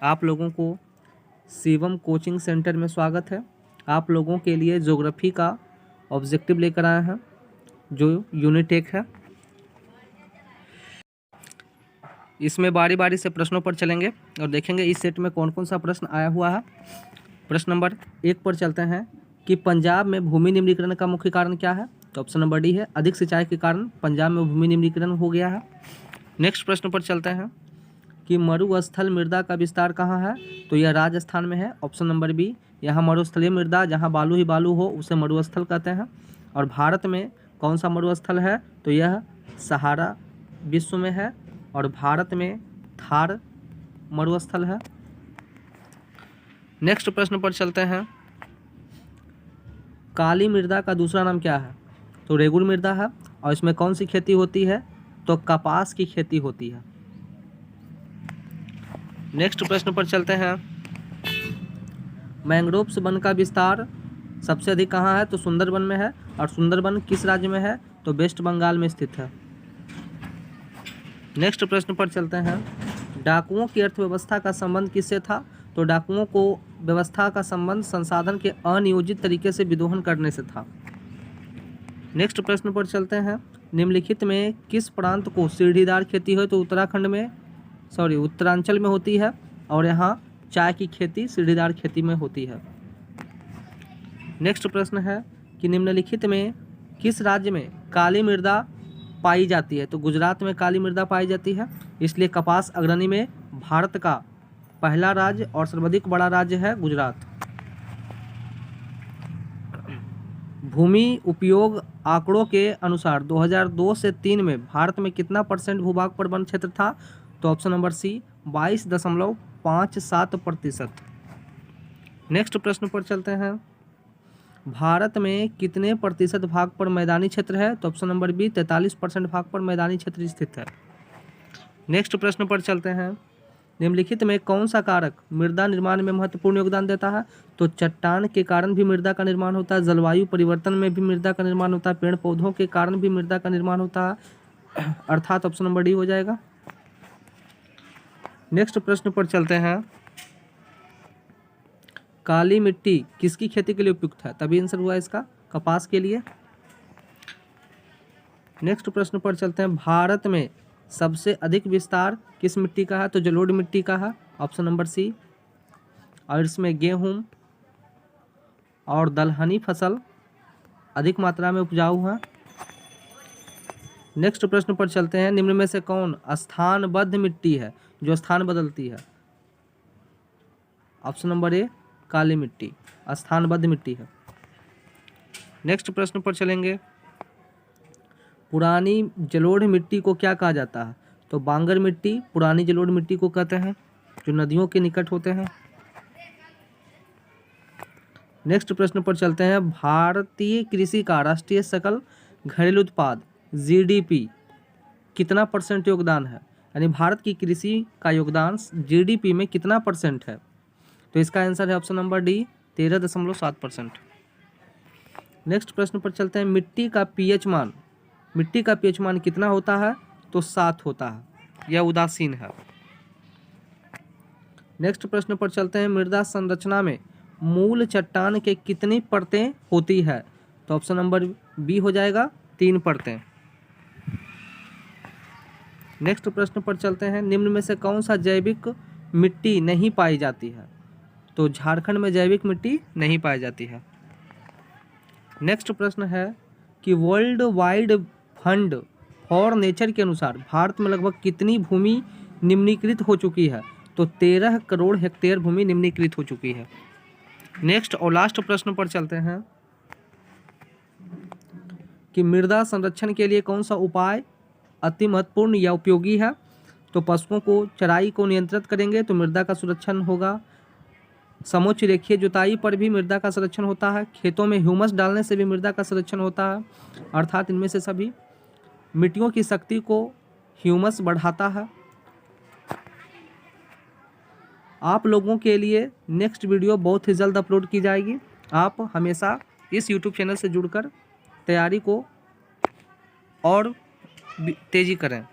आप लोगों को शिवम कोचिंग सेंटर में स्वागत है। आप लोगों के लिए ज्योग्राफी का ऑब्जेक्टिव लेकर आए हैं जो यूनिट 1 है। इसमें बारी बारी से प्रश्नों पर चलेंगे और देखेंगे इस सेट में कौन कौन सा प्रश्न आया हुआ है। प्रश्न नंबर 1 पर चलते हैं कि पंजाब में भूमि निम्नीकरण का मुख्य कारण क्या है। तो ऑप्शन नंबर डी है, अधिक सिंचाई के कारण पंजाब में भूमि निम्नीकरण हो गया है। नेक्स्ट प्रश्न पर चलते हैं कि मरुस्थल मृदा का विस्तार कहाँ है। तो यह राजस्थान में है। ऑप्शन नंबर बी, यहाँ मरुस्थलीय मृदा जहाँ बालू ही बालू हो उसे मरुस्थल कहते हैं। और भारत में कौन सा मरुस्थल है। तो यह सहारा विश्व में है और भारत में थार मरुस्थल है। नेक्स्ट प्रश्न पर चलते हैं, काली मृदा का दूसरा नाम क्या है। तो रेगुर मृदा है। और इसमें कौन सी खेती होती है। तो कपास की खेती होती है। नेक्स्ट प्रश्न पर चलते हैं, मैंग्रोव्स वन का विस्तार सबसे अधिक कहाँ है। तो सुंदरबन में है। और सुंदरबन किस राज्य में है। तो वेस्ट बंगाल में स्थित है। नेक्स्ट प्रश्न पर चलते हैं, डाकुओं की अर्थव्यवस्था का संबंध किससे था। तो डाकुओं को व्यवस्था का संबंध संसाधन के अनियोजित तरीके से विदोहन करने से था। नेक्स्ट प्रश्न पर चलते हैं, निम्नलिखित में किस प्रांत को सीढ़ीदार खेती हो। तो उत्तरांचल में होती है और यहाँ चाय की खेती सीढ़ीदार खेती में होती है। नेक्स्ट प्रश्न है कि निम्नलिखित में किस राज्य में काली मृदा पाई जाती है। तो गुजरात में काली मृदा पाई जाती है। इसलिए कपास अग्रणी में भारत का पहला राज्य और सर्वाधिक बड़ा राज्य है गुजरात। भूमि उपयोग आंकड़ों के अनुसार 2002 से 3 में भारत में कितना % भूभाग पर वन क्षेत्र था। तो ऑप्शन नंबर सी 22.57%। नेक्स्ट प्रश्न पर चलते हैं, भारत में कितने प्रतिशत भाग पर मैदानी क्षेत्र है। तो ऑप्शन नंबर बी 43% भाग पर मैदानी क्षेत्र स्थित है। नेक्स्ट प्रश्न पर चलते हैं, निम्नलिखित में कौन सा कारक मृदा निर्माण में महत्वपूर्ण योगदान देता है। तो चट्टान के कारण भी मृदा का निर्माण होता है, जलवायु परिवर्तन में भी मृदा का निर्माण होता है, पेड़ पौधों के कारण भी मृदा का निर्माण होता है, अर्थात ऑप्शन नंबर डी हो जाएगा। नेक्स्ट प्रश्न पर चलते हैं, काली मिट्टी किसकी खेती के लिए उपयुक्त है। तभी आंसर हुआ इसका कपास के लिए। नेक्स्ट प्रश्न पर चलते हैं, भारत में सबसे अधिक विस्तार किस मिट्टी का है। तो जलोढ़ मिट्टी का है, ऑप्शन नंबर सी। और इसमें गेहूं और दलहनी फसल अधिक मात्रा में उपजाऊ है। नेक्स्ट प्रश्न पर चलते हैं, निम्न में से कौन स्थानबद्ध मिट्टी है जो स्थान बदलती है। ऑप्शन नंबर ए काली मिट्टी स्थानबद्ध मिट्टी है। नेक्स्ट प्रश्न पर चलेंगे, पुरानी जलोढ़ मिट्टी को क्या कहा जाता है। तो बांगर मिट्टी पुरानी जलोढ़ मिट्टी को कहते हैं जो नदियों के निकट होते हैं। नेक्स्ट प्रश्न पर चलते हैं, भारतीय कृषि का राष्ट्रीय सकल घरेलू उत्पाद जीडीपी कितना % योगदान है। यानी भारत की कृषि का योगदान जीडीपी में कितना % है। तो इसका आंसर है ऑप्शन नंबर डी 13.7%। नेक्स्ट प्रश्न पर चलते हैं, मिट्टी का पीएच मान कितना होता है। तो 7 होता है, यह उदासीन है। नेक्स्ट प्रश्न पर चलते हैं, मृदा संरचना में मूल चट्टान के कितनी परतें होती है। तो ऑप्शन नंबर बी हो जाएगा 3 परतें। नेक्स्ट प्रश्न पर चलते हैं, निम्न में से कौन सा जैविक मिट्टी नहीं पाई जाती है। तो झारखंड में जैविक मिट्टी नहीं पाई जाती है। नेक्स्ट प्रश्न है कि world wide fund for nature के अनुसार भारत में लगभग कितनी भूमि निम्नीकृत हो चुकी है। तो 13 करोड़ हेक्टेयर भूमि निम्नीकृत हो चुकी है। नेक्स्ट और लास्ट प्रश्न पर चलते हैं कि मृदा संरक्षण के लिए कौन सा उपाय अति महत्वपूर्ण या उपयोगी है। तो पशुओं को चराई को नियंत्रित करेंगे तो मृदा का संरक्षण होगा। समोच्च रेखीय जुताई पर भी मृदा का संरक्षण होता है। खेतों में ह्यूमस डालने से भी मृदा का संरक्षण होता है। अर्थात इनमें से सभी मिट्टियों की शक्ति को ह्यूमस बढ़ाता है। आप लोगों के लिए नेक्स्ट वीडियो बहुत ही जल्द अपलोड की जाएगी। आप हमेशा इस YouTube चैनल से जुड़कर तैयारी को और तेज़ी करें।